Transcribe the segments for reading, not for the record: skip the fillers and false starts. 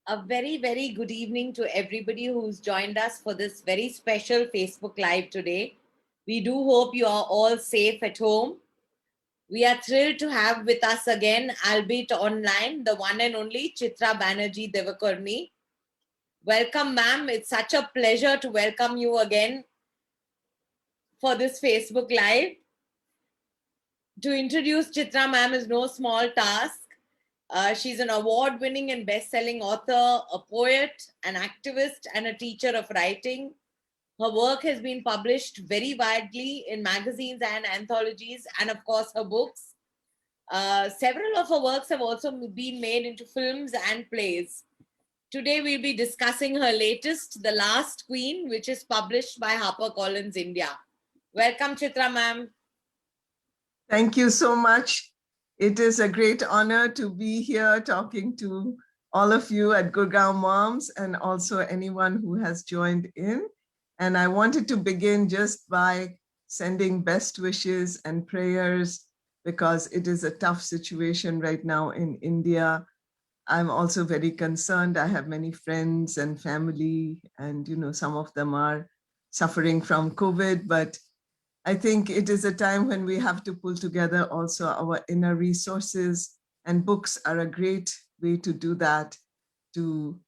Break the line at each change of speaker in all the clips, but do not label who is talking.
A very, very good evening to everybody who's joined us for this very special Facebook Live today. We do hope you are all safe at home. We are thrilled to have with us again, albeit online, the one and only Chitra Banerjee Devakarni. Welcome, ma'am. It's such a pleasure to welcome you again for this Facebook Live. To introduce Chitra, ma'am, is no small task. She's an award-winning and best-selling author, a poet, an activist, and a teacher of writing. Her work has been published very widely in magazines and anthologies, and of course, her books. Several of her works have also been made into films and plays. Today, we'll be discussing her latest, The Last Queen, which is published by HarperCollins India. Welcome, Chitra, ma'am.
Thank you so much. It is a great honor to be here talking to all of you at Gurgaon Moms and also anyone who has joined in. And I wanted to begin just by sending best wishes and prayers because it is a tough situation right now in India. I'm also very concerned. I have many friends and family, and some of them are suffering from COVID, but I think it is a time when we have to pull together also our inner resources, and books are a great way to do that, to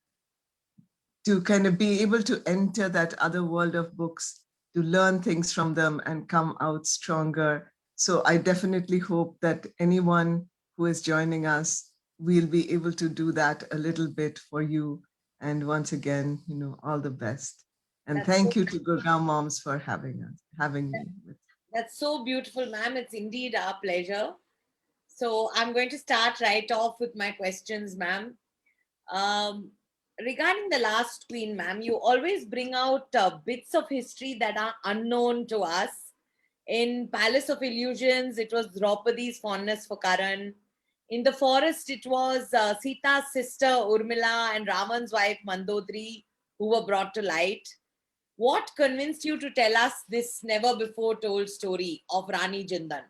kind of be able to enter that other world of books, to learn things from them and come out stronger. So I definitely hope that anyone who is joining us will be able to do that a little bit for you. And once again, all the best. And
That's so,
thank you to Gurgaon Moms for having me.
that's so beautiful, ma'am. It's indeed our pleasure. So I'm going to start right off with my questions, ma'am. Um, Regarding The Last Queen, ma'am, you always bring out bits of history that are unknown to us. In Palace of Illusions, it was Draupadi's fondness for Karan. In The Forest, it was Sita's sister Urmila and Raman's wife Mandodari who were brought to light. What convinced you to tell us this never before told story of Rani Jindan?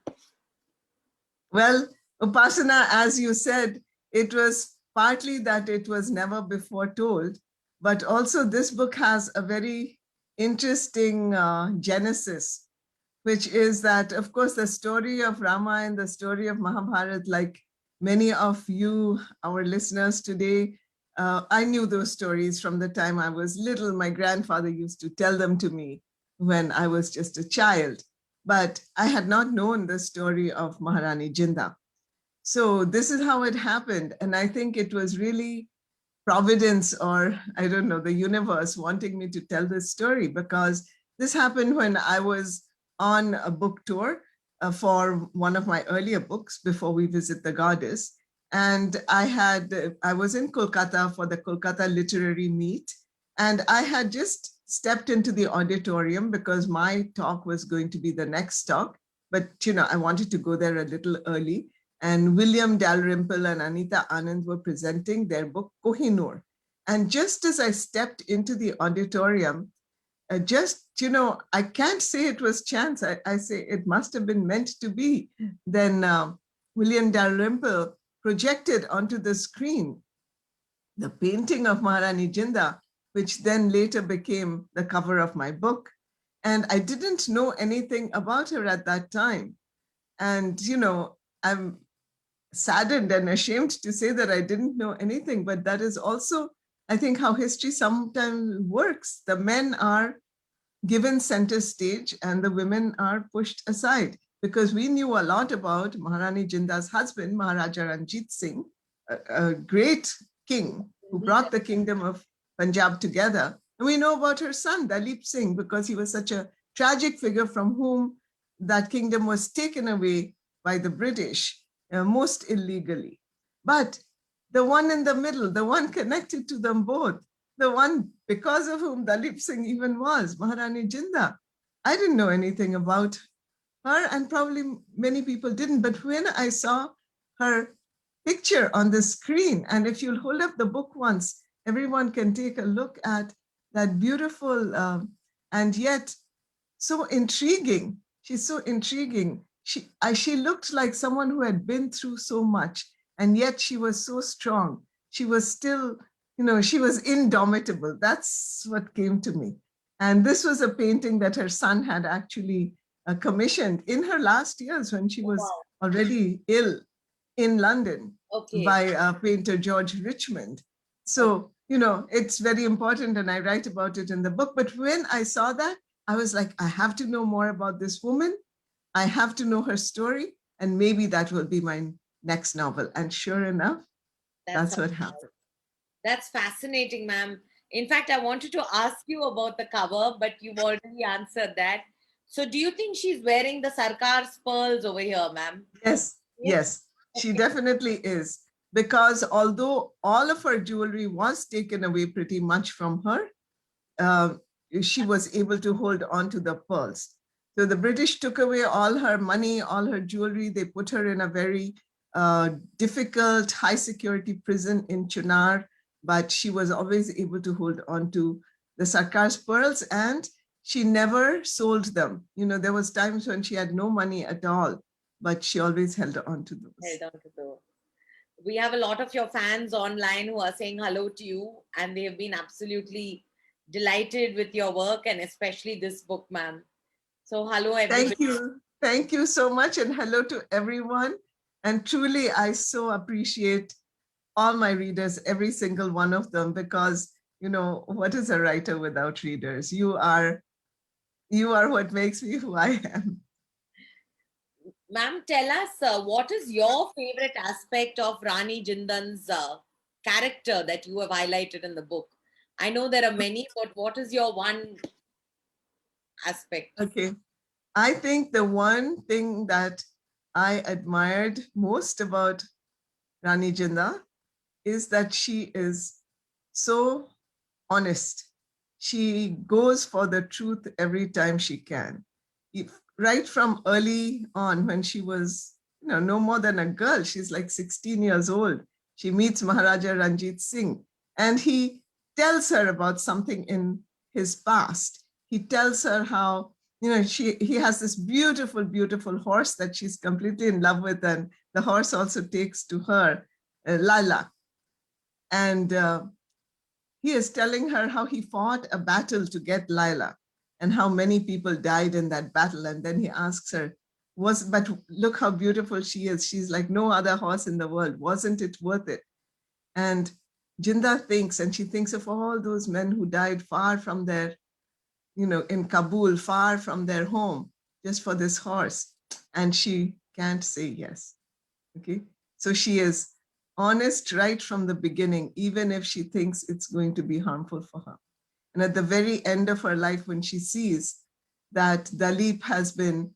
Well, Upasana, as you said, it was partly that it was never before told, but also this book has a very interesting genesis, which is that, of course, the story of Rama and the story of Mahabharata, like many of you, our listeners today, I knew those stories from the time I was little. My grandfather used to tell them to me when I was just a child, but I had not known the story of Maharani Jinda. So this is how it happened. And I think it was really providence, or I don't know, the universe wanting me to tell this story, because this happened when I was on a book tour for one of my earlier books, Before We Visit the Goddess. And I was in Kolkata for the Kolkata Literary Meet. And I had just stepped into the auditorium because my talk was going to be the next talk. But, I wanted to go there a little early. And William Dalrymple and Anita Anand were presenting their book, Kohinoor. And just as I stepped into the auditorium, I can't say it was chance. I say it must have been meant to be. Then William Dalrymple projected onto the screen the painting of Maharani Jinda, which then later became the cover of my book. And I didn't know anything about her at that time. And, I'm saddened and ashamed to say that I didn't know anything, but that is also, I think, how history sometimes works. The men are given center stage and the women are pushed aside, because we knew a lot about Maharani Jinda's husband, Maharaja Ranjit Singh, a great king who brought the kingdom of Punjab together. And we know about her son, Dalip Singh, because he was such a tragic figure from whom that kingdom was taken away by the British, most illegally. But the one in the middle, the one connected to them both, the one because of whom Dalip Singh even was, Maharani Jinda. I didn't know anything about her, and probably many people didn't. But when I saw her picture on the screen, and if you'll hold up the book once, everyone can take a look at that beautiful and yet so intriguing. She's so intriguing. She looked like someone who had been through so much, and yet she was so strong. She was still she was indomitable. That's what came to me. And this was a painting that her son had actually commissioned in her last years when she was
Wow.
already ill in London
Okay.
by painter George Richmond.
Okay.
So, it's very important, and I write about it in the book. But when I saw that, I was like, I have to know more about this woman. I have to know her story, and maybe that will be my next novel. And sure enough,
That's
that's what happened.
That's fascinating, ma'am. In fact, I wanted to ask you about the cover, but you've already answered that. So, do you think she's wearing the Sarkar's pearls over here, ma'am?
Yes,
Yes.
yes, she definitely is. Because although all of her jewelry was taken away pretty much from her, uh, she was able to hold on to the pearls. So the British took away all her money, all her jewelry. They put her in a very difficult, high security prison in Chunar, but she was always able to hold on to the Sarkar's pearls, and she never sold them. There was times when she had no money at all, but she always held on to those.
Held on to the. We have a lot of your fans online who are saying hello to you, and they have been absolutely delighted with your work and especially this book, ma'am. So, hello, everybody.
Thank you. Thank you so much, and hello to everyone. And truly, I so appreciate all my readers, every single one of them, because what is a writer without readers? You are what makes me who I am.
Ma'am, tell us what is your favorite aspect of Rani Jindan's character that you have highlighted in the book? I know there are many, but what is your one aspect?
Okay. I think the one thing that I admired most about Rani Jinda is that she is so honest. She goes for the truth every time she can. Right from early on, when she was no more than a girl, she's like 16 years old, she meets Maharaja Ranjit Singh, and he tells her about something in his past. He tells her how he has this beautiful, beautiful horse that she's completely in love with, and the horse also takes to her Lala. And he is telling her how he fought a battle to get Lila and how many people died in that battle. And then he asks her, but look how beautiful she is. She's like no other horse in the world. Wasn't it worth it? And Jinda thinks, and she thinks of all those men who died far from their, in Kabul, far from their home, just for this horse. And she can't say yes. Okay. So she is honest right from the beginning, even if she thinks it's going to be harmful for her. And at the very end of her life, when she sees that Dalip has been,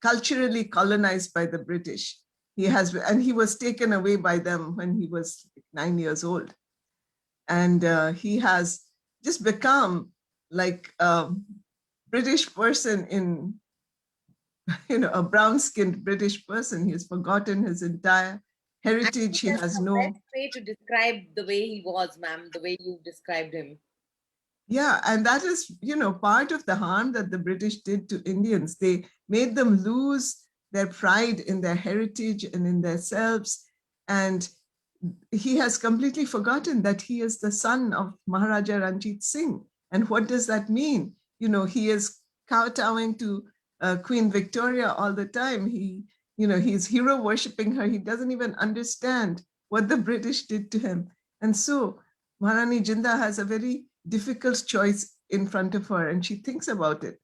culturally colonized by the British, and he was taken away by them when he was 9 years old. And he has just become like a British person in a brown-skinned British person. He has forgotten his entire
I
heritage.
think
He
that's
has
the best
no,
way to describe the way he was, ma'am, the way you described him.
yeah, and that is, part of the harm that the British did to Indians. They made them lose their pride in their heritage and in themselves. And he has completely forgotten that he is the son of Maharaja Ranjit Singh. And what does that mean? He is kowtowing to Queen Victoria all the time. He's hero worshiping her. He doesn't even understand what the British did to him. And so Maharani Jinda has a very difficult choice in front of her, and she thinks about it.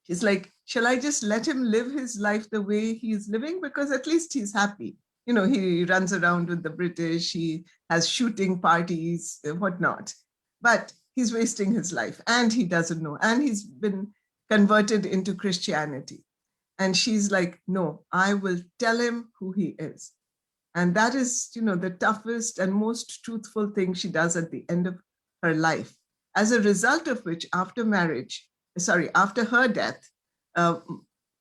She's like, shall I just let him live his life the way he's living? Because at least he's happy. He runs around with the British, he has shooting parties, whatnot. But he's wasting his life, and he doesn't know. And he's been converted into Christianity. And she's like, no, I will tell him who he is. And that is, the toughest and most truthful thing she does at the end of her life. As a result of which, after her death, uh,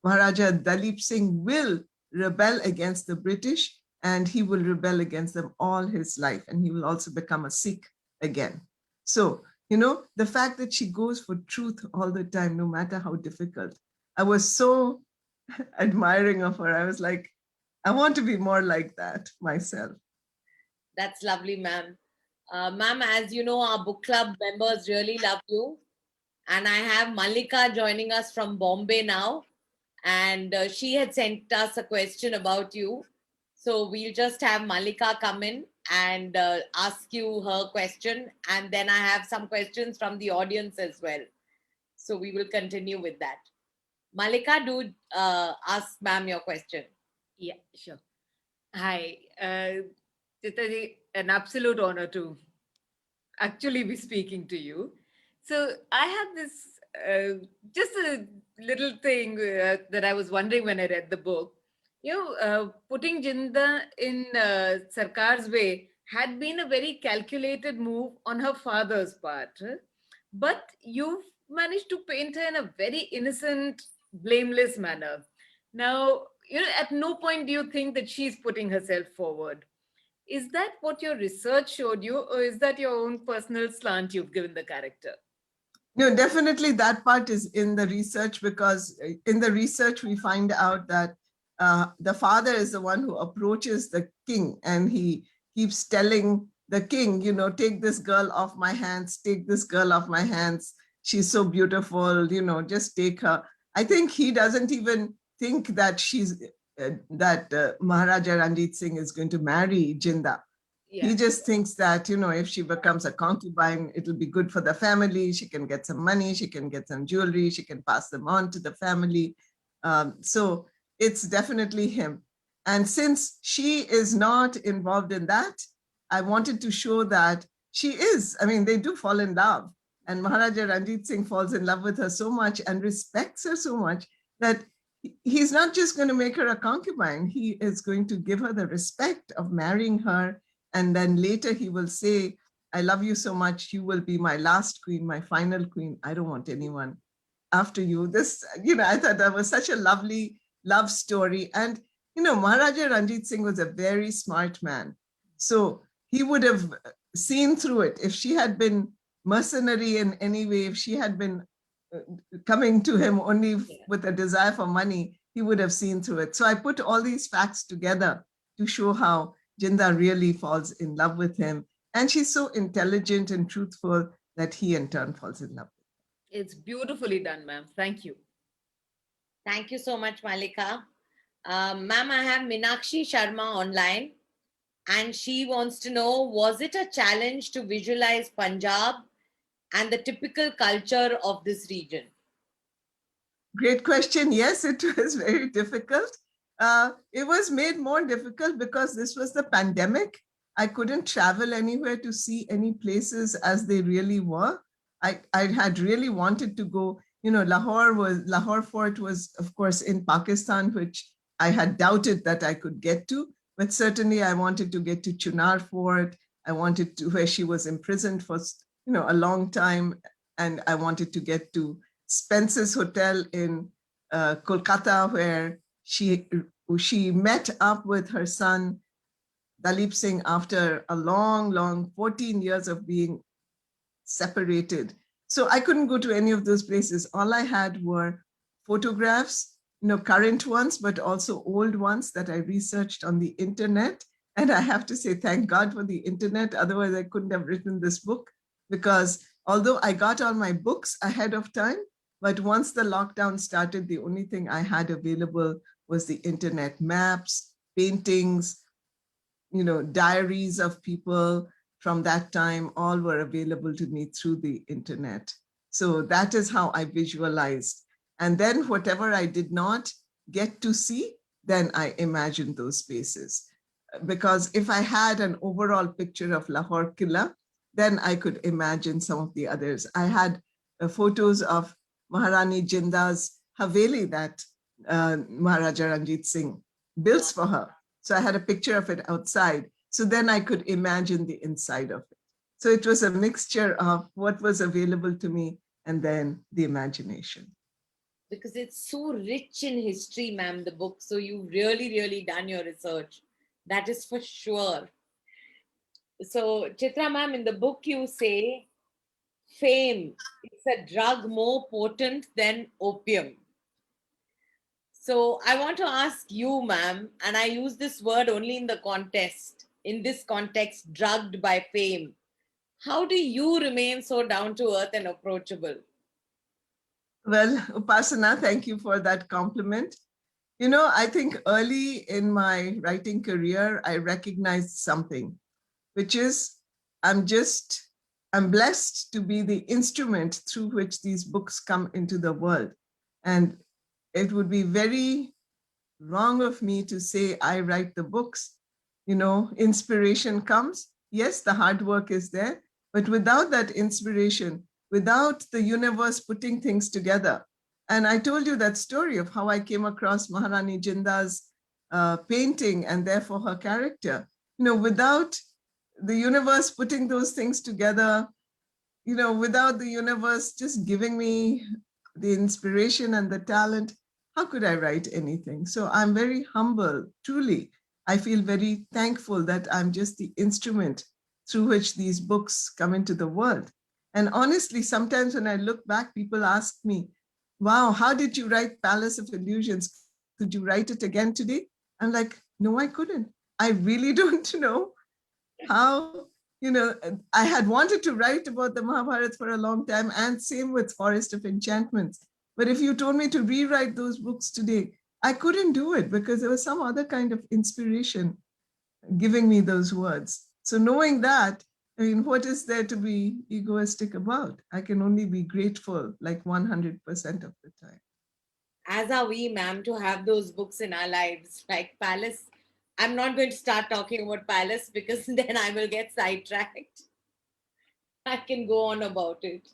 Maharaja Dalip Singh will rebel against the British, and he will rebel against them all his life. And he will also become a Sikh again. So, the fact that she goes for truth all the time, no matter how difficult, I was so admiring of her. I was like, I want to be more like that myself.
That's lovely, ma'am. Ma'am, as you know, our book club members really love you. And I have Malika joining us from Bombay now. And she had sent us a question about you. So we'll just have Malika come in and ask you her question. And then I have some questions from the audience as well. So we will continue with that. Malika, do ask ma'am your question.
Yeah, sure. Hi, Chitaji, an absolute honor to actually be speaking to you. So I have this just a little thing that I was wondering when I read the book. Putting Jinda in Sarkar's way had been a very calculated move on her father's part, but you've managed to paint her in a very innocent, blameless manner. Now, at no point do you think that she's putting herself forward. Is that what your research showed you, or is that your own personal slant you've given the character?
No, definitely that part is in the research, because in the research we find out that the father is the one who approaches the king, and he keeps telling the king, take this girl off my hands, take this girl off my hands. She's so beautiful, just take her. I think he doesn't even think that Maharaja Ranjit Singh is going to marry Jinda.
Yeah.
He just thinks that, if she becomes a concubine, it'll be good for the family. She can get some money, she can get some jewelry, she can pass them on to the family. So it's definitely him. And since she is not involved in that, I wanted to show that she is. I mean, they do fall in love. And Maharaja Ranjit Singh falls in love with her so much and respects her so much that he's not just going to make her a concubine. He is going to give her the respect of marrying her, and then later he will say, I love you so much, you will be my last queen, my final queen. I don't want anyone after you. This, I thought that was such a lovely love story. And, Maharaja Ranjit Singh was a very smart man. So he would have seen through it. If she had been mercenary in any way, if she had been coming to him only with a desire for money, he would have seen through it. So I put all these facts together to show how Jinda really falls in love with him. And she's so intelligent and truthful that he in turn falls in love with her.
It's beautifully done, ma'am. Thank you.
Thank you so much, Malika. Ma'am, I have Minakshi Sharma online, and she wants to know, was it a challenge to visualize Punjab and the typical culture of this region?
Great question. Yes, it was very difficult. It was made more difficult because this was the pandemic. I couldn't travel anywhere to see any places as they really were. I had really wanted to go. Lahore Fort was, of course, in Pakistan, which I had doubted that I could get to. But certainly, I wanted to get to Chunar Fort. I wanted to where she was imprisoned for a long time, and I wanted to get to Spencer's Hotel in Kolkata, where she met up with her son Dalip Singh after a long 14 years of being separated. So I couldn't go to any of those places. All I had were photographs, current ones, but also old ones that I researched on the internet. And I have to say, thank God for the internet. Otherwise, I couldn't have written this book, because although I got all my books ahead of time, but once the lockdown started, the only thing I had available was the internet maps, paintings, diaries of people from that time. All were available to me through the internet. So that is how I visualized. And then whatever I did not get to see, then I imagined those spaces. Because if I had an overall picture of Lahore Killa, then I could imagine some of the others. I had photos of Maharani Jinda's Haveli that Maharaja Ranjit Singh built for her. So I had a picture of it outside. So then I could imagine the inside of it. So it was a mixture of what was available to me and then the imagination.
Because it's so rich in history, ma'am, the book. So you've really done your research. That is for sure. So, Chitra ma'am, in the book you say, fame, it's a drug more potent than opium. So I want to ask you, ma'am, and I use this word only in the contest. in this context, drugged by fame. How do you remain so down to earth and approachable?
Well, Upasana, thank you for that compliment. You know, I think early in my writing career, I recognized something, which is I'm blessed to be the instrument through which these books come into the world. And it would be very wrong of me to say I write the books. You know, inspiration comes. Yes, the hard work is there, but without that inspiration, without the universe putting things together. And I told you that story of how I came across Maharani Jinda's painting and therefore her character. You know, without the universe putting those things together, you know, without the universe just giving me the inspiration and the talent, how could I write anything? So I'm very humble, truly. I feel very thankful that I'm just the instrument through which these books come into the world. And honestly, sometimes when I look back, people ask me, wow, how did you write Palace of Illusions? Could you write it again today? I'm like, no, I couldn't. I really don't know how, you know, I had wanted to write about the Mahabharata for a long time, and same with Forest of Enchantments. But if you told me to rewrite those books today, I couldn't do it because there was some other kind of inspiration giving me those words. So knowing that, I mean, what is there to be egoistic about? I can only be grateful like 100% of the time.
As are we, ma'am, to have those books in our lives, like Palace. I'm not going to start talking about Palace because then I will get sidetracked. I can go on about it.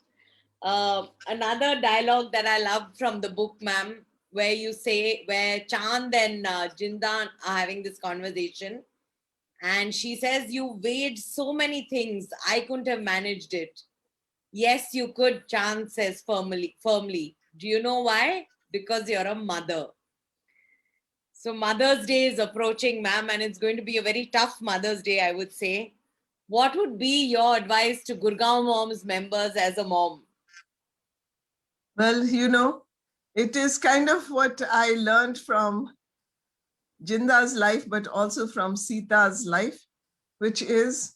Another dialogue that I love from the book, ma'am, where you say, where Chand and Jinda are having this conversation, and she says, "You weighed so many things. I couldn't have managed it." Yes, you could, Chand says firmly. Firmly. Do you know why? Because you're a mother. So Mother's Day is approaching, ma'am, and it's going to be a very tough Mother's Day, I would say. What would be your advice to Gurgaon Moms members as a mom?
Well, you know, it is kind of what I learned from Jinda's life, but also from Sita's life, which is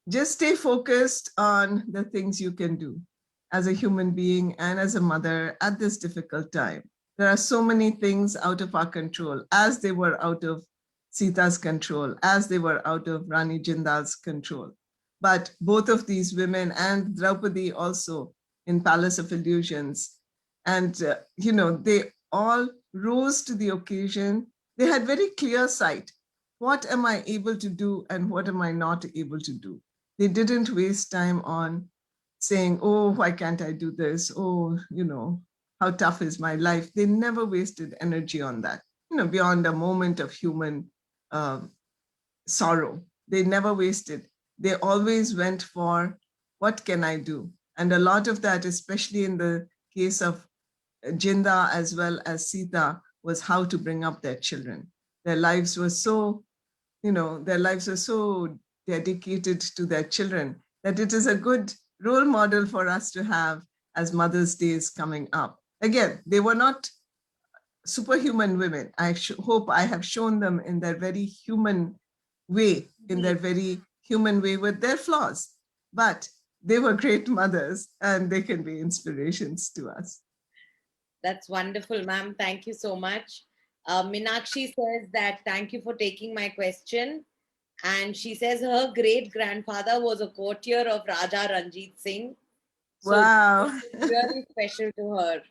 just stay focused on the things you can do as a human being and as a mother at this difficult time. There are so many things out of our control, as they were out of Sita's control, as they were out of Rani Jinda's control. But both of these women, and Draupadi also in Palace of Illusions, and you know, they all rose to the occasion. They had very clear sight. What am I able to do and what am I not able to do? They didn't waste time on saying, oh, why can't I do this? Oh, you know, how tough is my life? They never wasted energy on that, you know, beyond a moment of human sorrow. They never wasted. They always went for, what can I do? And a lot of that, especially in the case of Jinda as well as Sita, was how to bring up their children. Their lives were so, you know, their lives were so dedicated to their children that it is a good role model for us to have as Mother's Day is coming up. Again, they were not superhuman women. I hope I have shown them in their very human way, in their very human way with their flaws. But they were great mothers and they can be inspirations to us.
That's wonderful, ma'am. Thank you so much. Minakshi says that thank you for taking my question. And she says her great grandfather was a courtier of Raja Ranjit Singh. So
Wow.
it's really special to her.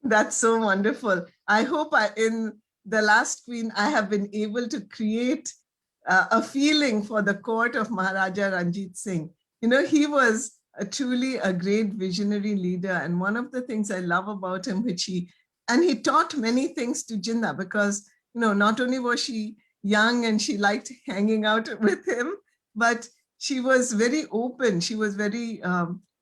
That's so wonderful. I hope in The Last Queen, I have been able to create a feeling for the court of Maharaja Ranjit Singh. You know, he was truly a great visionary leader. And one of the things I love about him, and he taught many things to Jinda because, you know, not only was she young and she liked hanging out with him, but she was very open. She was very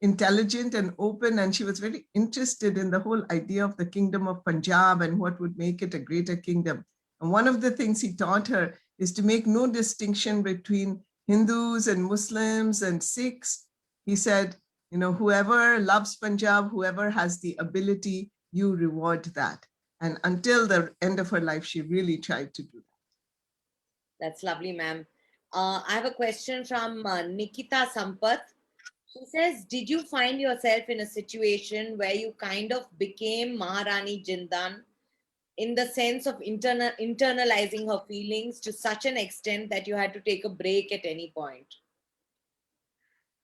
intelligent and open, and she was very interested in the whole idea of the kingdom of Punjab and what would make it a greater kingdom. And one of the things he taught her is to make no distinction between Hindus and Muslims and Sikhs. He said, you know, whoever loves Punjab, whoever has the ability, you reward that. And until the end of her life, she really tried to do that.
That's lovely, ma'am. I have a question from Nikita Sampath. She says, did you find yourself in a situation where you kind of became Maharani Jindan in the sense of internalizing her feelings to such an extent that you had to take a break at any point?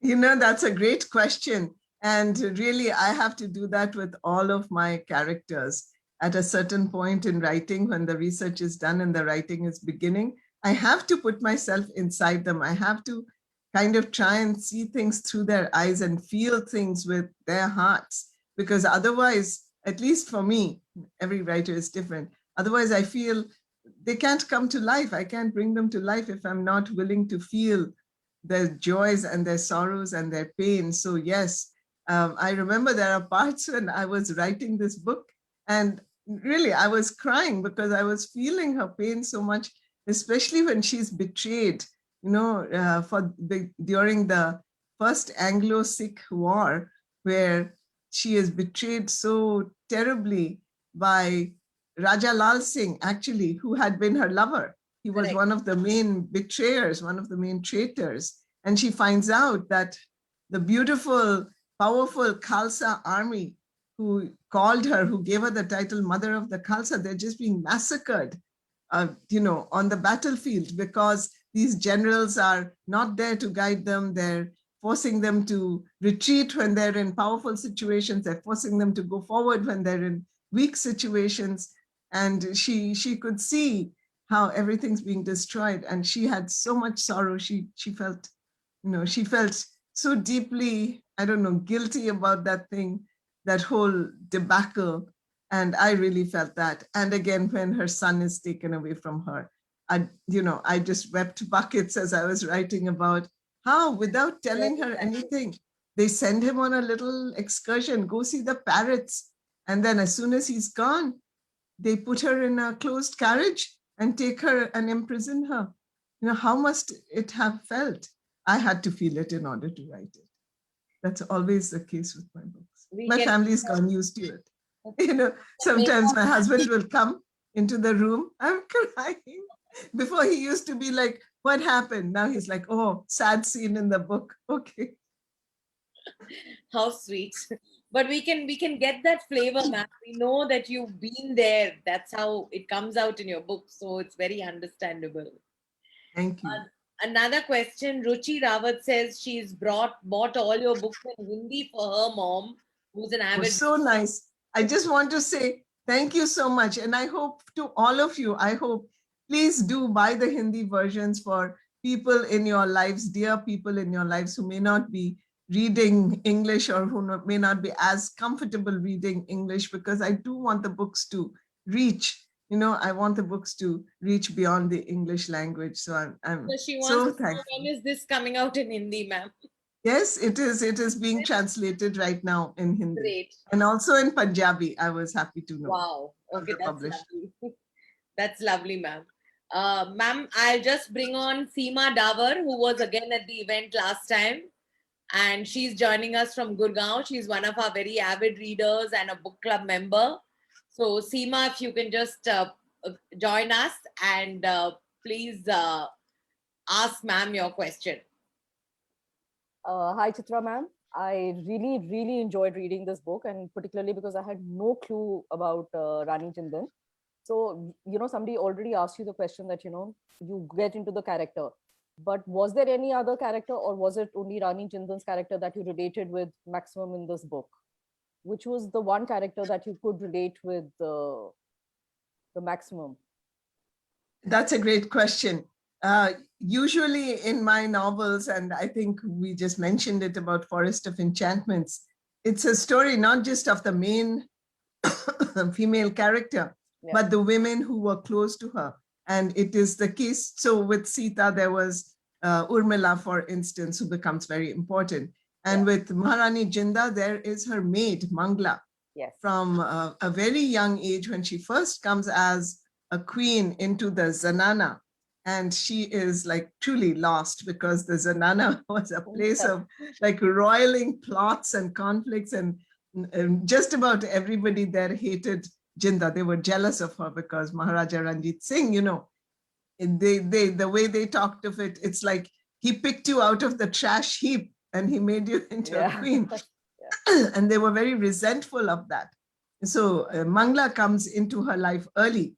You know, that's a great question. And really, I have to do that with all of my characters. At a certain point in writing, when the research is done and the writing is beginning, I have to put myself inside them. I have to kind of try and see things through their eyes and feel things with their hearts. Because otherwise, at least for me, every writer is different. Otherwise, I feel they can't come to life. I can't bring them to life if I'm not willing to feel their joys and their sorrows and their pain. So yes, I remember there are parts when I was writing this book and really I was crying because I was feeling her pain so much, especially when she's betrayed, you know, during the first Anglo-Sikh War, where she is betrayed so terribly by Raja Lal Singh, actually, who had been her lover. He was
Correct.
one of the main betrayers, one of the main traitors. And she finds out that the beautiful, powerful Khalsa army who called her, who gave her the title Mother of the Khalsa, they're just being massacred, you know, on the battlefield because these generals are not there to guide them. They're forcing them to retreat when they're in powerful situations. They're forcing them to go forward when they're in weak situations. And she could see how everything's being destroyed. And she had so much sorrow. She felt, you know, she felt so deeply, I don't know, guilty about that thing, that whole debacle. And I really felt that. And again, when her son is taken away from her, I just wept buckets as I was writing about how, without telling her anything, they send him on a little excursion, go see the parrots. And then as soon as he's gone, they put her in a closed carriage and take her and imprison her. You know, how must it have felt? I had to feel it in order to write it. That's always the case with my books. My family's gone used to it. You know, sometimes my husband will come into the room, I'm crying. Before he used to be like, what happened? Now he's like, oh, sad scene in the book. Okay.
How sweet. But we can get that flavor, ma'am. We know that you've been there. That's how it comes out in your book. So it's very understandable.
Thank you.
Another question. Ruchi Rawat says she's bought all your books in Hindi for her mom, who's an
It
avid.
was so nice. I just want to say thank you so much. And I hope to all of you, I hope, please do buy the Hindi versions for people in your lives, dear people in your lives who may not be reading English or who may not be as comfortable reading English, because I do want the books to reach, you know, I want the books to reach beyond the English language. So I'm
So she wants
so
to know,
thankful.
when is this coming out in Hindi, ma'am?
Yes, it is. It is being translated right now in Hindi.
Great.
And also in Punjabi, I was happy to know.
Wow. Okay, that's
Published.
lovely. That's lovely, ma'am. Ma'am, I'll just bring on Seema Davar, who was again at the event last time. And she's joining us from Gurgaon. She's one of our very avid readers and a book club member. So, Seema, if you can just join us and please ask ma'am your question.
Hi, Chitra ma'am. I really, really enjoyed reading this book, and particularly because I had no clue about Rani Jindan. So, you know, somebody already asked you the question that, you know, you get into the character. But was there any other character, or was it only Rani Jindan's character that you related with maximum in this book? Which was the one character that you could relate with the maximum?
That's a great question. Usually in my novels, and I think we just mentioned it about Forest of Enchantments, it's a story not just of the main female character, but the women who were close to her. And it is the case. So with Sita, there was Urmila, for instance, who becomes very important. And with Maharani Jinda, there is her maid, Mangla, from a very young age when she first comes as a queen into the Zanana. And she is like truly lost, because the Zanana was a place of like roiling plots and conflicts, and just about everybody there hated Jinda. They were jealous of her because Maharaja Ranjit Singh, you know, the way they talked of it, it's like he picked you out of the trash heap and he made you into a
Yeah.
queen. And they were very resentful of that. So Mangla comes into her life early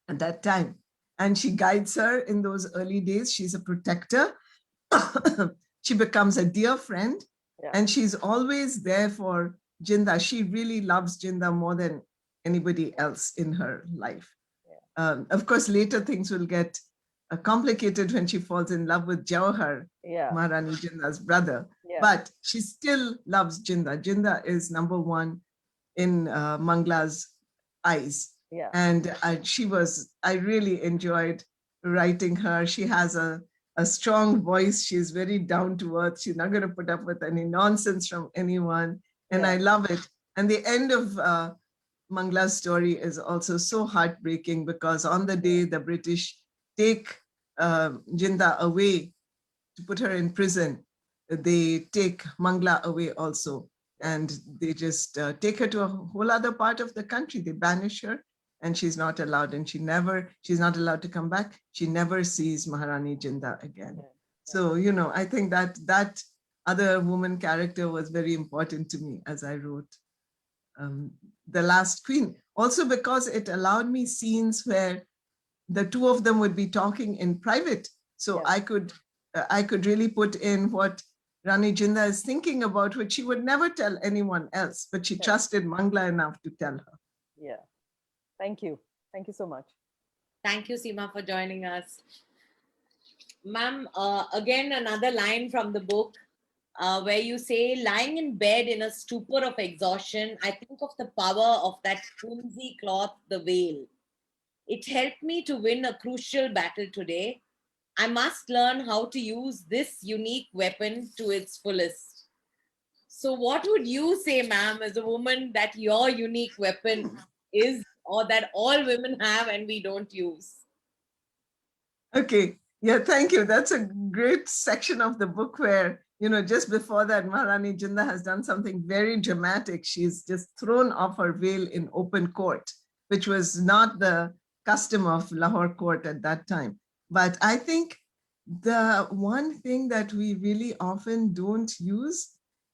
at that time, and she guides her in those early days. She's a protector. She becomes a dear friend, and she's always there for Jinda. She really loves Jinda more than anybody else in her life. Of course, later things will get complicated when she falls in love with Jawahar, Maharani Jinda's brother. But she still loves Jinda. Jinda is number one in Mangla's eyes. And I really enjoyed writing her. She has a strong voice. She's very down to earth. She's not going to put up with any nonsense from anyone. And I love it. And the end of Mangla's story is also so heartbreaking, because on the day the British take Jinda away to put her in prison, they take Mangla away also. And they just take her to a whole other part of the country. They banish her, and she's not allowed. And she's not allowed to come back. She never sees Maharani Jinda again. So, I think that other woman character was very important to me as I wrote The Last Queen. Also because it allowed me scenes where the two of them would be talking in private. So I could really put in what Rani Jinda is thinking about, which she would never tell anyone else, but she trusted Mangla enough to tell her.
Yeah. Thank you. Thank you so much.
Thank you, Seema, for joining us. Ma'am, again, another line from the book where you say, lying in bed in a stupor of exhaustion, I think of the power of that flimsy cloth, the veil. It helped me to win a crucial battle today. I must learn how to use this unique weapon to its fullest. So what would you say, ma'am, as a woman, that your unique weapon is, or that all women have and we don't use?
Okay. Yeah, thank you. That's a great section of the book where, just before that, Maharani Jinda has done something very dramatic. She's just thrown off her veil in open court, which was not the custom of Lahore court at that time. But I think the one thing that we really often don't use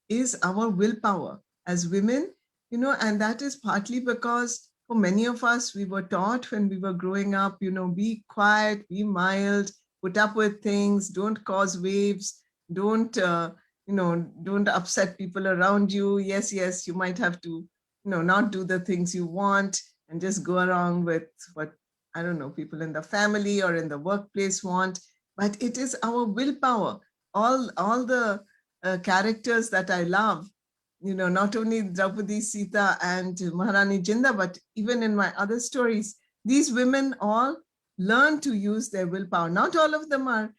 is our willpower as women, and that is partly because for many of us, we were taught when we were growing up, be quiet, be mild, put up with things, don't cause waves, don't upset people around you. Yes, you might have to, not do the things you want and just go along with what, I don't know, people in the family or in the workplace want. But it is our willpower. All the characters that I love, not only Draupadi, Sita, and Maharani Jinda, but even in my other stories, these women all learn to use their willpower. Not all of them are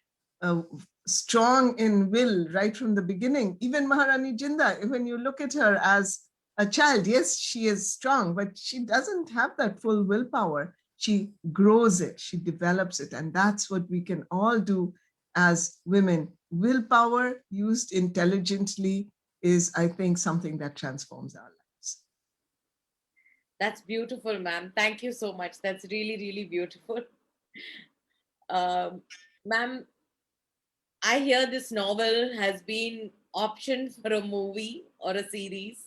strong in will right from the beginning. Even Maharani Jinda, when you look at her as a child, yes, she is strong, but she doesn't have that full willpower. She grows it, she develops it, and that's what we can all do as women. Willpower used intelligently is, I think, something that transforms our lives.
That's beautiful, ma'am. Thank you so much. That's really, really beautiful. Ma'am, I hear this novel has been optioned for a movie or a series.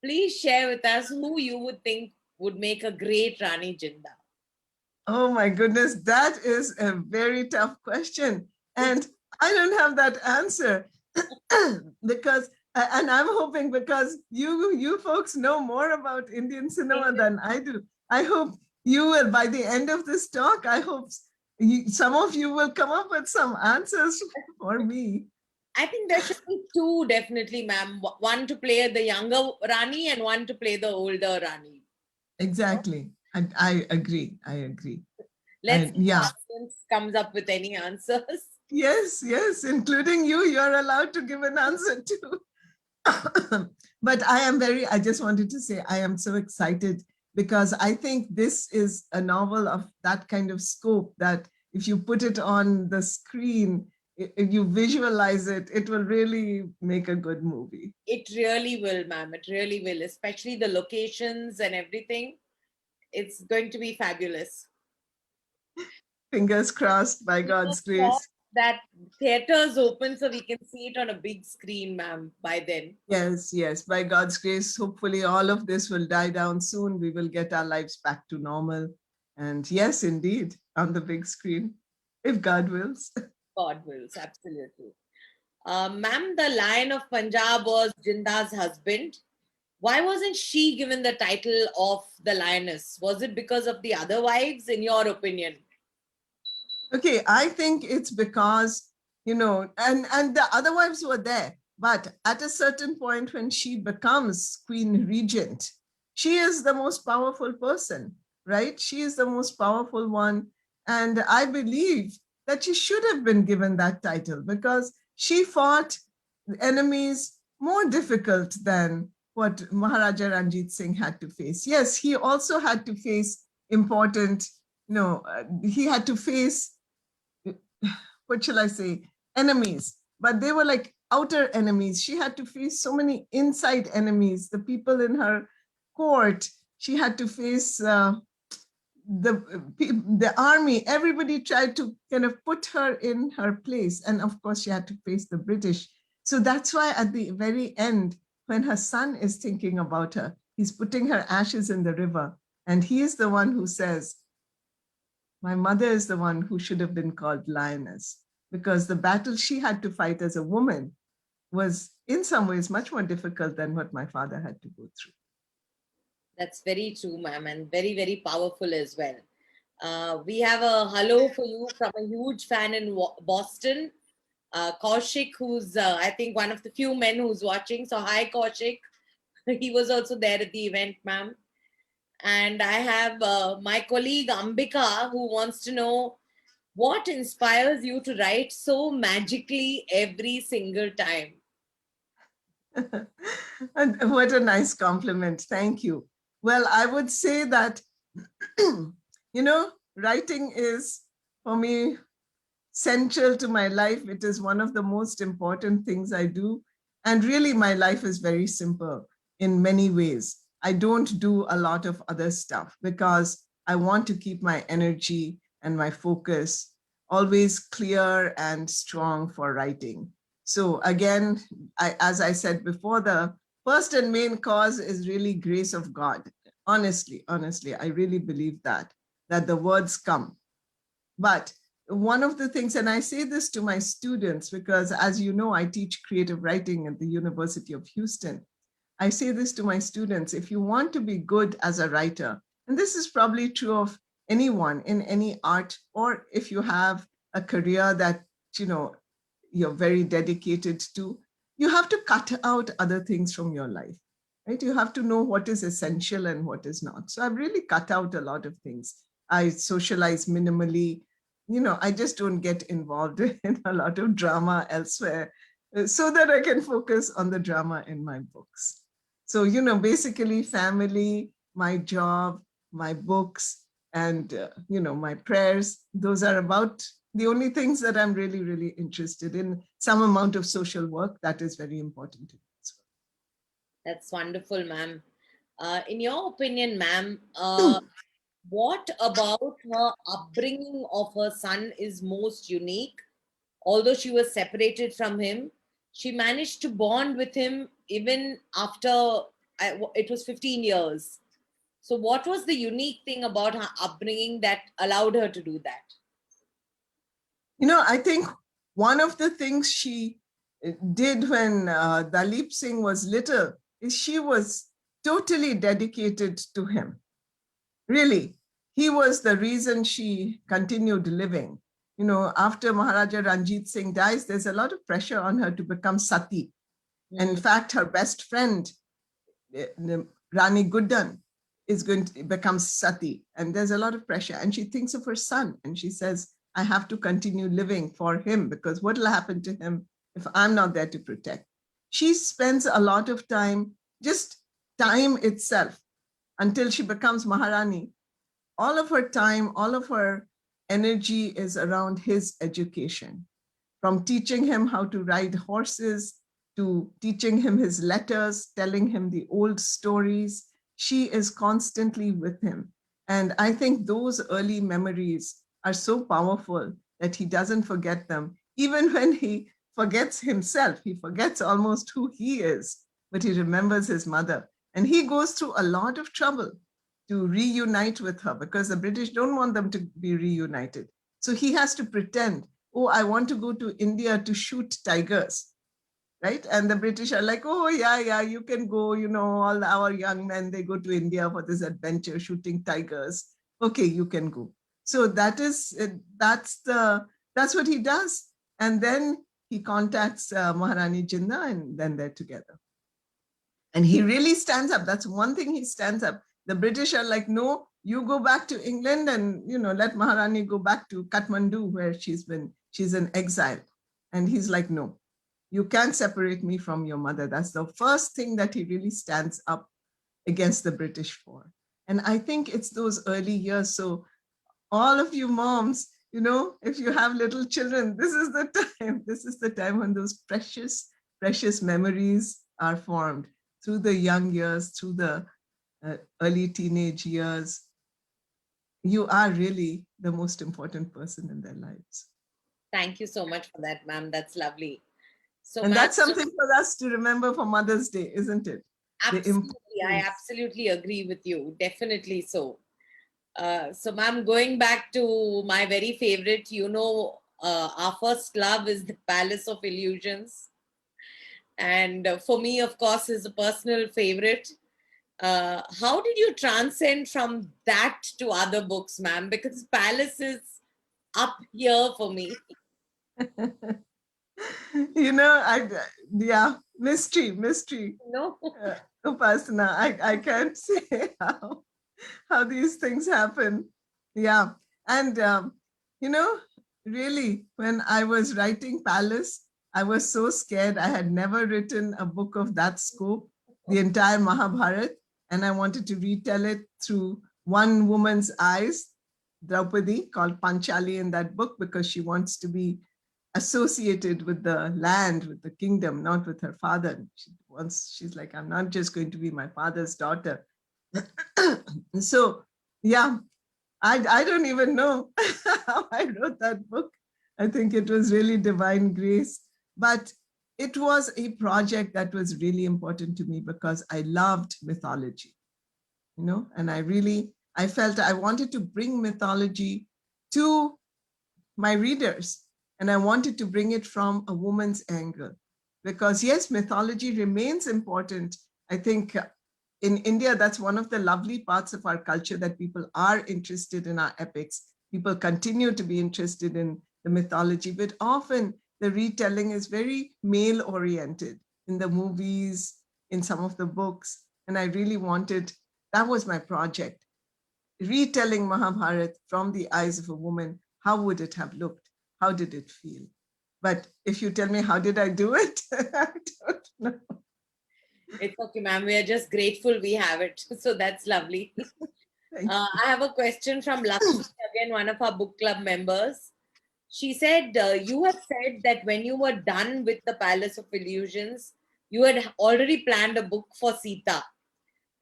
Please share with us who you would think would make a great Rani Jinda.
Oh my goodness, that is a very tough question. And I don't have that answer because, and I'm hoping because you folks know more about Indian cinema than I do. I hope you will, by the end of this talk, I hope some of you will come up with some answers for me.
I think there should be two, definitely, ma'am. One to play the younger Rani and one to play the older Rani.
Exactly. I agree. I agree.
Let's see if the audience comes up with any answers.
Yes, including you. You're allowed to give an answer too. But I just wanted to say I am so excited because I think this is a novel of that kind of scope that if you put it on the screen, if you visualize it, it will really make a good movie.
It really will, ma'am. It really will, especially the locations and everything. It's going to be fabulous.
Fingers crossed, by God's grace.
That theaters open so we can see it on a big screen, ma'am, by then.
Yes, yes, by God's grace, hopefully all of this will die down soon. We will get our lives back to normal. And yes, indeed, on the big screen, if God wills.
God wills, absolutely. Ma'am, the Lion of Punjab was Jinda's husband. Why wasn't she given the title of the lioness? Was it because of the other wives, in your opinion?
Okay, I think it's because, and the other wives were there, but at a certain point when she becomes Queen Regent, she is the most powerful person, right? She is the most powerful one. And I believe that she should have been given that title because she fought enemies more difficult than what Maharaja Ranjit Singh had to face. Yes, he also had to face important, he had to face, what shall I say, enemies, but they were like outer enemies. She had to face so many inside enemies, the people in her court. She had to face the army. Everybody tried to kind of put her in her place. And of course, she had to face the British. So that's why at the very end, when her son is thinking about her, he's putting her ashes in the river. And he is the one who says, my mother is the one who should have been called lioness, because the battle she had to fight as a woman was in some ways much more difficult than what my father had to go through.
That's very true, ma'am, and very, very powerful as well. We have a hello for you from a huge fan in Boston, Kaushik, who's, I think, one of the few men who's watching. So hi, Kaushik. He was also there at the event, ma'am. And I have my colleague Ambika, who wants to know what inspires you to write so magically every single time.
And what a nice compliment. Thank you. Well, I would say that, writing is, for me, central to my life. It is one of the most important things I do. And really, my life is very simple in many ways. I don't do a lot of other stuff because I want to keep my energy and my focus always clear and strong for writing. So again, as I said before, the first and main cause is really grace of God. Honestly, I really believe that the words come. But one of the things, and I say this to my students, because as you know, I teach creative writing at the University of Houston. I say this to my students: if you want to be good as a writer, and this is probably true of anyone in any art, or if you have a career that, you're very dedicated to, you have to cut out other things from your life, right? You have to know what is essential and what is not. So I've really cut out a lot of things. I socialize minimally. I just don't get involved in a lot of drama elsewhere so that I can focus on the drama in my books. So, basically family, my job, my books, and, my prayers, those are about the only things that I'm really, really interested in. Some amount of social work, that is very important to me as well.
That's wonderful, ma'am. In your opinion, ma'am, what about her upbringing of her son is most unique? Although she was separated from him, she managed to bond with him even after it was 15 years. So what was the unique thing about her upbringing that allowed her to do that?
I think one of the things she did when Dalip Singh was little is she was totally dedicated to him. Really, he was the reason she continued living. After Maharaja Ranjit Singh dies, there's a lot of pressure on her to become Sati. And in fact, her best friend, Rani Guddan, is going to become Sati. And there's a lot of pressure. And she thinks of her son and she says, I have to continue living for him, because what will happen to him if I'm not there to protect? She spends a lot of time, just time itself, until she becomes Maharani. All of her time, all of her energy is around his education, from teaching him how to ride horses to teaching him his letters, telling him the old stories. She is constantly with him. And I think those early memories are so powerful that he doesn't forget them. Even when he forgets himself, he forgets almost who he is, but he remembers his mother. And he goes through a lot of trouble to reunite with her because the British don't want them to be reunited. So he has to pretend, oh, I want to go to India to shoot tigers, right? And the British are like, oh, yeah, you can go, all our young men, they go to India for this adventure, shooting tigers. Okay, you can go. So that's what he does. And then he contacts Maharani Jinnah, and then they're together. And he really stands up. That's one thing, he stands up. The British are like, no, you go back to England and, let Maharani go back to Kathmandu where she's in exile. And he's like, no, you can't separate me from your mother. That's the first thing that he really stands up against the British for. And I think it's those early years. So all of you moms, if you have little children, this is the time when those precious, precious memories are formed through the young years, through the early teenage years. You are really the most important person in their lives.
Thank you so much for that, ma'am. That's lovely. So,
and that's something for us to remember for Mother's Day, isn't it?
Absolutely. I absolutely agree with you. Definitely so. So, ma'am, going back to my very favorite, our first love is the Palace of Illusions. And for me, of course, is a personal favorite. How did you transcend from that to other books, ma'am? Because Palace is up here for me.
Mystery.
No.
Upasana, I can't say how these things happen. Yeah. And, really, when I was writing Palace, I was so scared. I had never written a book of that scope, the entire Mahabharata, and I wanted to retell it through one woman's eyes, Draupadi, called Panchali in that book, because she wants to be associated with the land, with the kingdom, not with her father. She's like, I'm not just going to be my father's daughter. So, yeah, I don't even know how I wrote that book. I think it was really divine grace. But it was a project that was really important to me because I loved mythology, and I felt I wanted to bring mythology to my readers. And I wanted to bring it from a woman's angle. Because yes, mythology remains important. I think in India, that's one of the lovely parts of our culture, that people are interested in our epics. People continue to be interested in the mythology, but often the retelling is very male-oriented in the movies, in some of the books. And I really that was my project, retelling Mahabharata from the eyes of a woman. How would it have looked? How did it feel? But if you tell me, how did I do it? I don't know.
It's okay, ma'am. We are just grateful we have it. So that's lovely. I have a question from Lakshmi, again, one of our book club members. She said, you have said that when you were done with the Palace of Illusions, you had already planned a book for Sita.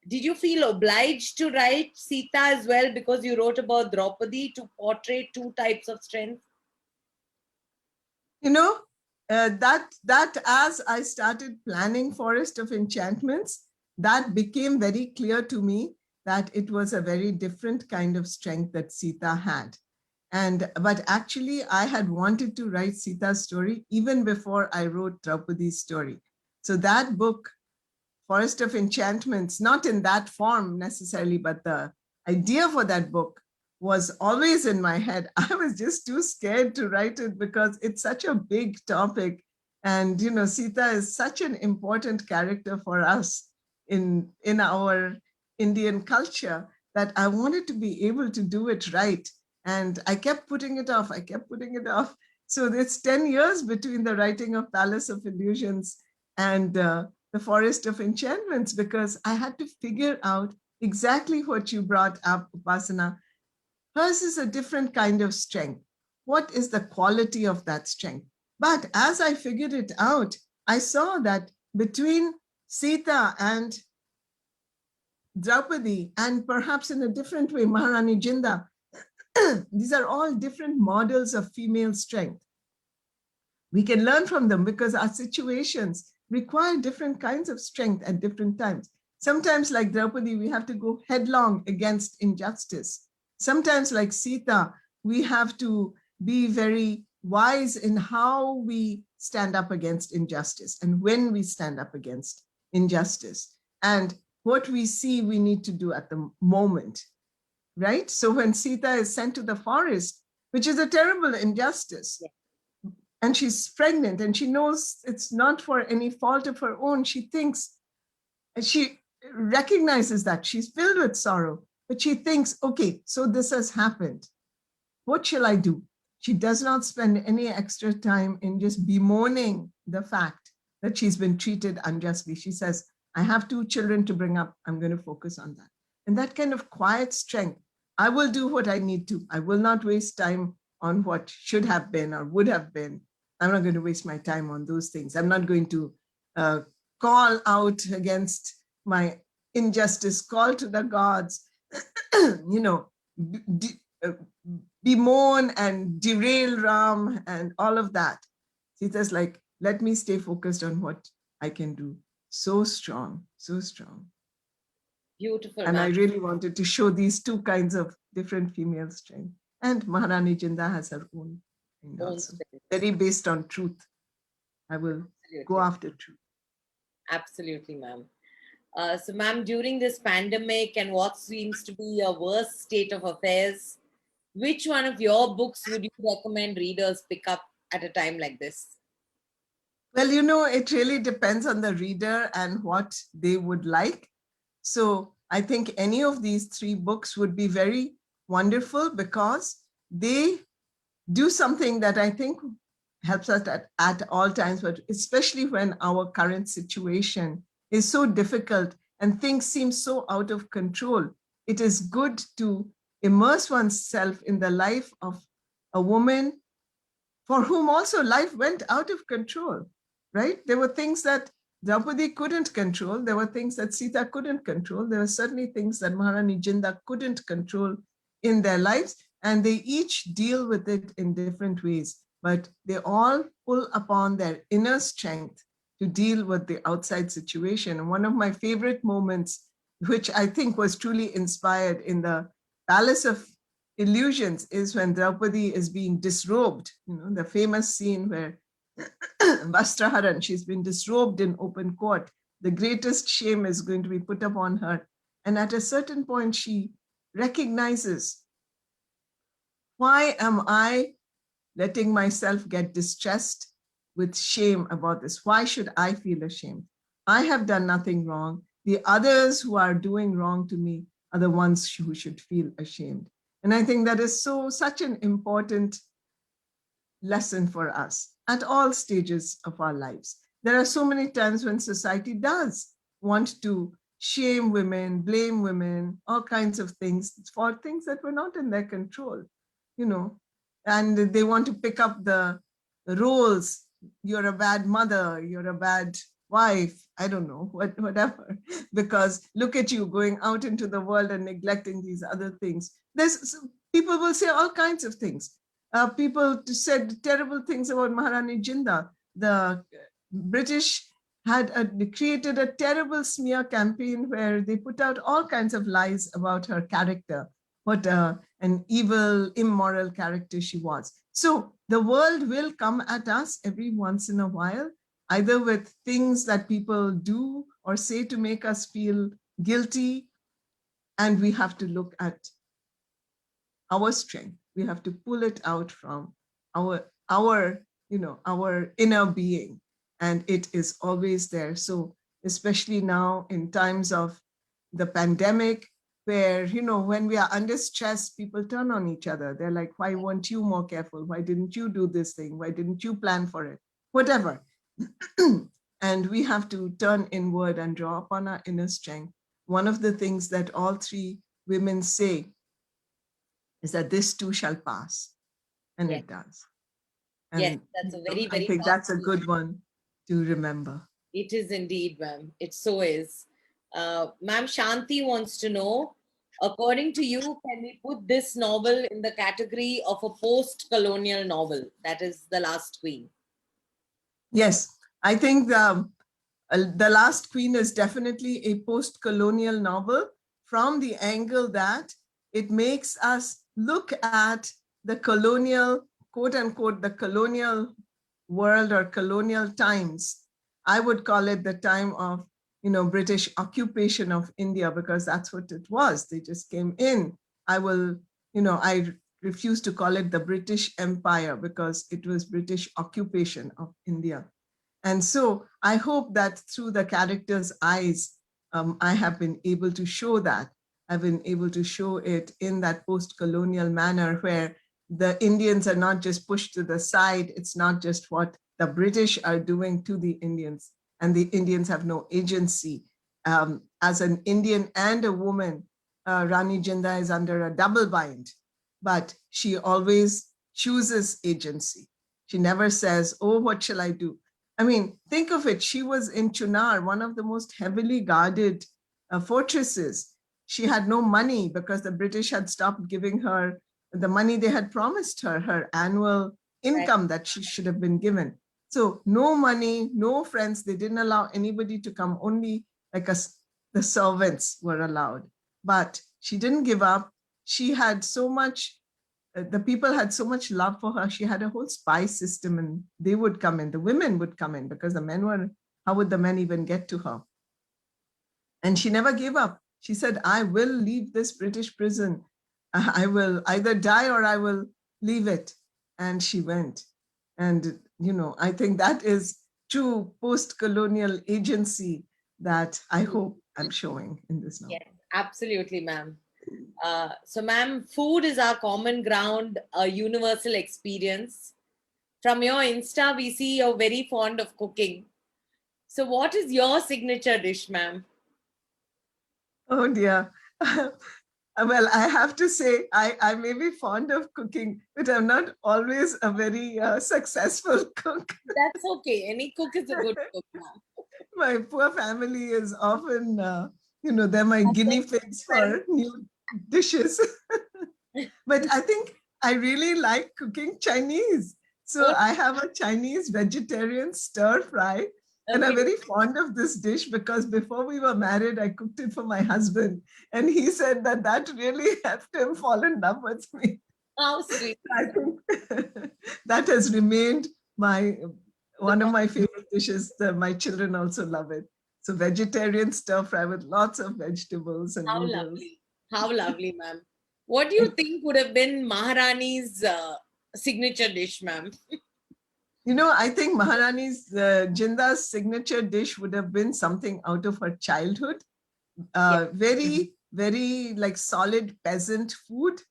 Did you feel obliged to write Sita as well because you wrote about Draupadi to portray two types of strength?
That as I started planning Forest of Enchantments, that became very clear to me that it was a very different kind of strength that Sita had. But actually, I had wanted to write Sita's story even before I wrote Draupadi's story. So that book, Forest of Enchantments, not in that form necessarily, but the idea for that book was always in my head. I was just too scared to write it because it's such a big topic. And, Sita is such an important character for us in our Indian culture that I wanted to be able to do it right. And I kept putting it off. So it's 10 years between the writing of Palace of Illusions and the Forest of Enchantments, because I had to figure out exactly what you brought up, Upasana. Hers is a different kind of strength. What is the quality of that strength? But as I figured it out, I saw that between Sita and Draupadi, and perhaps in a different way, Maharani Jinnah, these are all different models of female strength. We can learn from them because our situations require different kinds of strength at different times. Sometimes, like Draupadi, we have to go headlong against injustice. Sometimes, like Sita, we have to be very wise in how we stand up against injustice and when we stand up against injustice and what we see we need to do at the moment, right? So when Sita is sent to the forest, which is a terrible injustice, and she's pregnant and she knows it's not for any fault of her own, she thinks, she recognizes that she's filled with sorrow, but she thinks, okay, so this has happened. What shall I do? She does not spend any extra time in just bemoaning the fact that she's been treated unjustly. She says, I have 2 children to bring up. I'm going to focus on that. And that kind of quiet strength, I will do what I need to. I will not waste time on what should have been or would have been. I'm not going to waste my time on those things. I'm not going to call out against my injustice, call to the gods, bemoan and derail Ram and all of that. Sita's like, let me stay focused on what I can do. So strong, so strong.
Beautiful.
And I really wanted to show these 2 kinds of different female strength. And Maharani Jinda has her own thing also, very based on truth. I will go after truth.
Absolutely, ma'am. So, ma'am, during this pandemic and what seems to be a worst state of affairs, which one of your books would you recommend readers pick up at a time like this?
Well, it really depends on the reader and what they would like. So I think any of these 3 books would be very wonderful because they do something that I think helps us at all times, but especially when our current situation is so difficult and things seem so out of control. It is good to immerse oneself in the life of a woman for whom also life went out of control, right? There were things that Draupadi couldn't control. There were things that Sita couldn't control. There were certainly things that Maharani Jinda couldn't control in their lives, and they each deal with it in different ways, but they all pull upon their inner strength to deal with the outside situation. And one of my favorite moments, which I think was truly inspired in the Palace of Illusions, is when Draupadi is being disrobed, the famous scene where Vastraharan, she's been disrobed in open court. The greatest shame is going to be put upon her. And at a certain point, she recognizes, why am I letting myself get distressed with shame about this? Why should I feel ashamed? I have done nothing wrong. The others who are doing wrong to me are the ones who should feel ashamed. And I think that is such an important lesson for us at all stages of our lives. There are so many times when society does want to shame women, blame women, all kinds of things for things that were not in their control, and they want to pick up the roles. You're a bad mother, you're a bad wife, I don't know, whatever, because look at you going out into the world and neglecting these other things. People will say all kinds of things. People said terrible things about Maharani Jinda. The British had created a terrible smear campaign where they put out all kinds of lies about her character, what an evil, immoral character she was. So the world will come at us every once in a while, either with things that people do or say to make us feel guilty, and we have to look at our strength. We have to pull it out from our inner being, and it is always there. So especially now in times of the pandemic, where, when we are under stress, people turn on each other. They're like, why weren't you more careful? Why didn't you do this thing? Why didn't you plan for it? Whatever. And we have to turn inward and draw upon our inner strength. One of the things that all 3 women say is that this too shall pass. And
Yes.
it does. And
yes, that's a very, very
I think that's a good one to remember.
It is indeed, ma'am. It so is. Ma'am, Shanti wants to know, According to you, can we put this novel in the category of a post-colonial novel? That is The Last Queen.
Yes, I think The Last Queen is definitely a post-colonial novel from the angle that it makes us look at the colonial, quote unquote, the colonial world or colonial times. I would call it the time of, British occupation of India, because that's what it was. They just came in. I refuse to call it the British Empire because it was British occupation of India. And so I hope that through the character's eyes, I have been able to show that. I've been able to show it in that post-colonial manner where the Indians are not just pushed to the side. It's not just what the British are doing to the Indians, and the Indians have no agency. As an Indian and a woman, Rani Jinda is under a double bind, but she always chooses agency. She never says, oh, what shall I do? I mean, think of it. She was in Chunar, one of the most heavily guarded fortresses. She had no money because the British had stopped giving her the money they had promised her, her annual income that she should have been given. So no money, no friends. They didn't allow anybody to come. Only like the servants were allowed. But she didn't give up. She had so much the people had so much love for her. She had a whole spy system, and they would come in. The women would come in because the men were, how would the men even get to her? And she never gave up. She said, I will leave this British prison. I will either die or I will leave it. And she went. And, I think that is true post-colonial agency that I hope I'm showing in this novel.
Yes, absolutely, ma'am. So, ma'am, food is our common ground, a universal experience. From your Insta, we see you're very fond of cooking. So, what is your signature dish, ma'am?
Oh dear. Well, I have to say, I may be fond of cooking, but I'm not always a very successful cook.
That's okay. Any cook is a good cook, ma'am.
My poor family is often, they're my guinea pigs for new dishes. But I think I really like cooking Chinese. So I have a Chinese vegetarian stir fry. And I'm very fond of this dish because before we were married, I cooked it for my husband. And he said that really helped him fall in love with me.
How sweet.
I think that has remained one of my favorite dishes. My children also love it. So vegetarian stir fry with lots of vegetables and
How
noodles.
lovely. How lovely, ma'am. What do you think would have been Maharani's signature dish, ma'am?
I think Maharani's Jinda's signature dish would have been something out of her childhood. Very, very like solid peasant food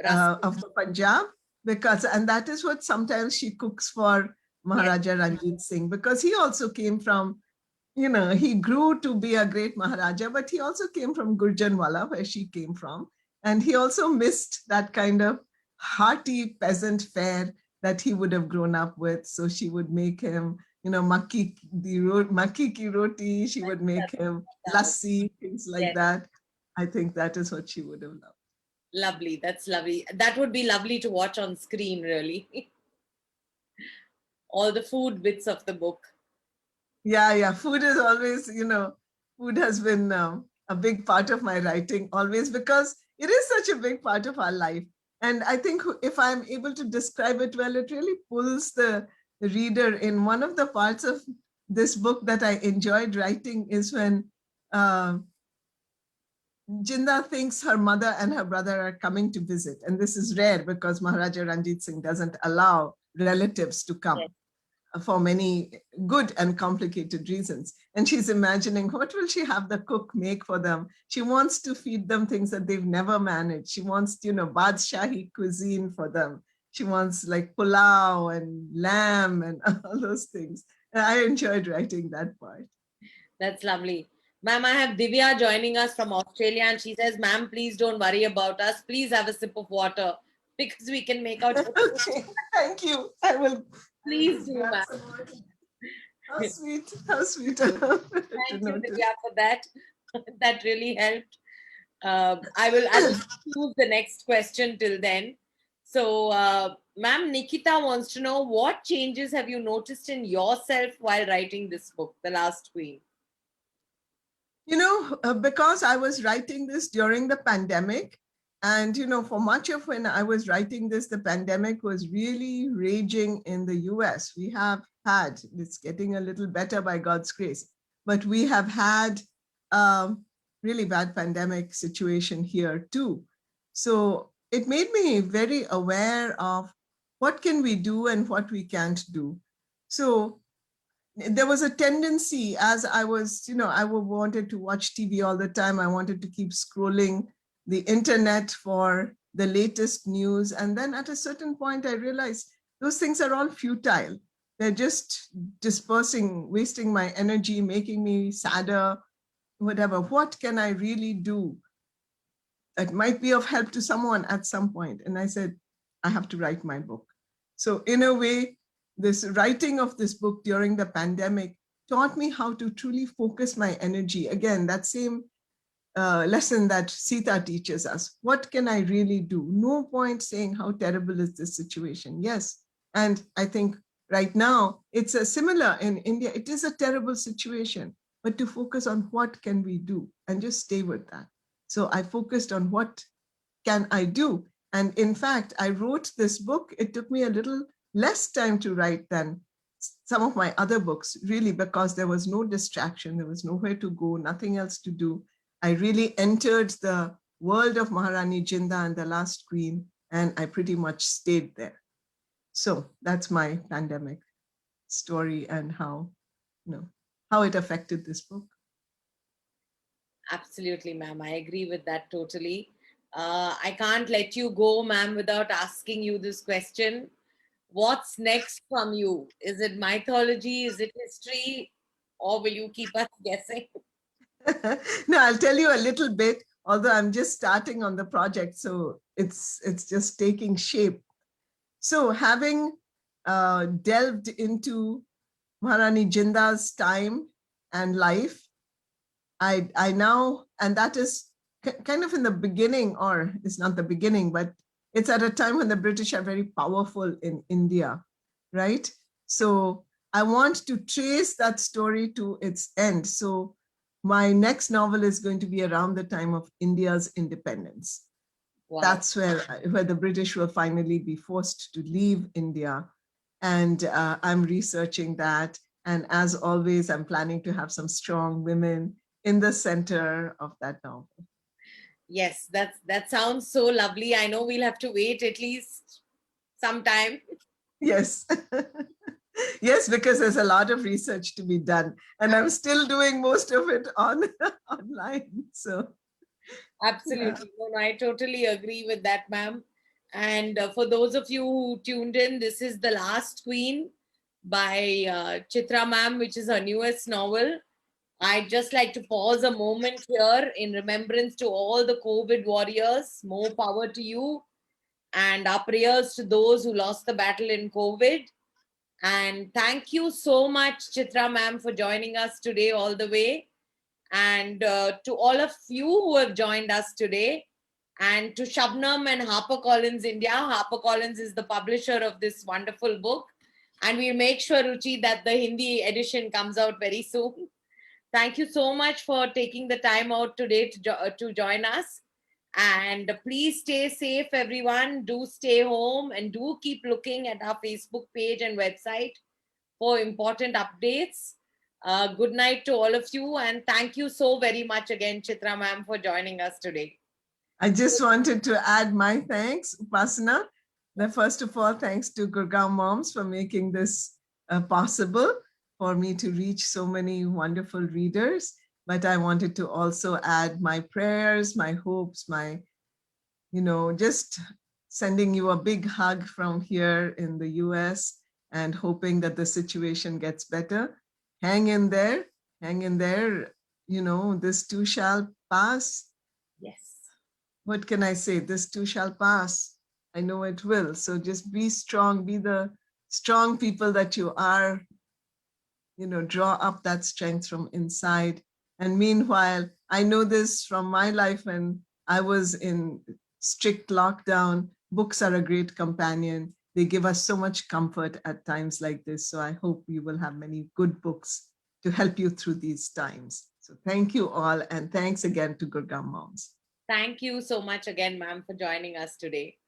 of the Punjab, and that is what sometimes she cooks for Maharaja Ranjit Singh, because he also came from, he grew to be a great Maharaja, but he also came from Gurjanwala, where she came from. And he also missed that kind of hearty peasant fare that he would have grown up with. So she would make him, makki ki roti, she would make him lassi, things like that. I think that is what she would have loved.
Lovely. That's lovely. That would be lovely to watch on screen, really. All the food bits of the book.
Yeah. Food is always, food has been a big part of my writing always, because it is such a big part of our life. And I think if I'm able to describe it well, it really pulls the reader in. One of the parts of this book that I enjoyed writing is when Jinda thinks her mother and her brother are coming to visit. And this is rare because Maharaja Ranjit Singh doesn't allow relatives to come for many good and complicated reasons. And she's imagining, what will she have the cook make for them? She wants to feed them things that they've never managed. She wants, Badshahi cuisine for them. She wants like pulao and lamb and all those things. And I enjoyed writing that part.
That's lovely. Ma'am, I have Divya joining us from Australia, and she says, ma'am, please don't worry about us. Please have a sip of water because we can make out.
Okay, thank you. I will.
Please do, ma'am.
How sweet. How sweet.
Thank you, Divya, for that. That really helped. I will choose the next question till then. So, ma'am, Nikita wants to know, what changes have you noticed in yourself while writing this book, The Last Queen?
Because I was writing this during the pandemic, and, for much of when I was writing this, the pandemic was really raging in the US. It's getting a little better by God's grace, but we have had a really bad pandemic situation here too. So it made me very aware of what can we do and what we can't do. So there was a tendency, as I was, I wanted to watch TV all the time. I wanted to keep scrolling the internet for the latest news. And then at a certain point, I realized those things are all futile. They're just dispersing, wasting my energy, making me sadder, whatever. What can I really do that might be of help to someone at some point? And I said, I have to write my book. So in a way, this writing of this book during the pandemic taught me how to truly focus my energy. Again, that same lesson that Sita teaches us. What can I really do? No point saying how terrible is this situation. Yes. And I think right now it's a similar in India. It is a terrible situation, but to focus on what can we do and just stay with that. So I focused on what can I do? And in fact, I wrote this book. It took me a little less time to write than some of my other books, really, because there was no distraction. There was nowhere to go, nothing else to do. I really entered the world of Maharani Jinda and The Last Queen, and I pretty much stayed there. So that's my pandemic story and how it affected this book.
Absolutely, ma'am. I agree with that totally. I can't let you go, ma'am, without asking you this question. What's next from you? Is it mythology? Is it history? Or will you keep us guessing?
No, I'll tell you a little bit, although I'm just starting on the project, so it's just taking shape. So having delved into Maharani Jinda's time and life, I now, and that is kind of in the beginning, or it's not the beginning, but it's at a time when the British are very powerful in India, right? So I want to trace that story to its end. So my next novel is going to be around the time of India's independence.
Wow.
That's where the British will finally be forced to leave India. And I'm researching that. And as always, I'm planning to have some strong women in the center of that novel.
Yes, that sounds so lovely. I know we'll have to wait at least some time.
Yes. Yes, because there's a lot of research to be done. And I'm still doing most of it online. So
Absolutely. No, I totally agree with that, ma'am. And for those of you who tuned in, this is The Last Queen by Chitra ma'am, which is her newest novel. I'd just like to pause a moment here in remembrance to all the COVID warriors. More power to you. And our prayers to those who lost the battle in COVID. And thank you so much, Chitra ma'am, for joining us today all the way. And to all of you who have joined us today, and to Shabnam and HarperCollins India. HarperCollins is the publisher of this wonderful book. And we'll make sure, Ruchi, that the Hindi edition comes out very soon. Thank you so much for taking the time out today to join us. And please stay safe, everyone. Do stay home and do keep looking at our Facebook page and website for important updates. Good night to all of you. And thank you so very much again, Chitra ma'am, for joining us today.
I just wanted to add my thanks, Upasana. First of all, thanks to Gurgaon Moms for making this possible for me to reach so many wonderful readers. But I wanted to also add my prayers, my hopes, just sending you a big hug from here in the US and hoping that the situation gets better. Hang in there, hang in there. This too shall pass.
Yes.
What can I say? This too shall pass. I know it will. So just be strong, be the strong people that you are, draw up that strength from inside. And meanwhile, I know this from my life when I was in strict lockdown. Books are a great companion. They give us so much comfort at times like this. So I hope you will have many good books to help you through these times. So thank you all. And thanks again to Gurgaon Moms.
Thank you so much again, ma'am, for joining us today.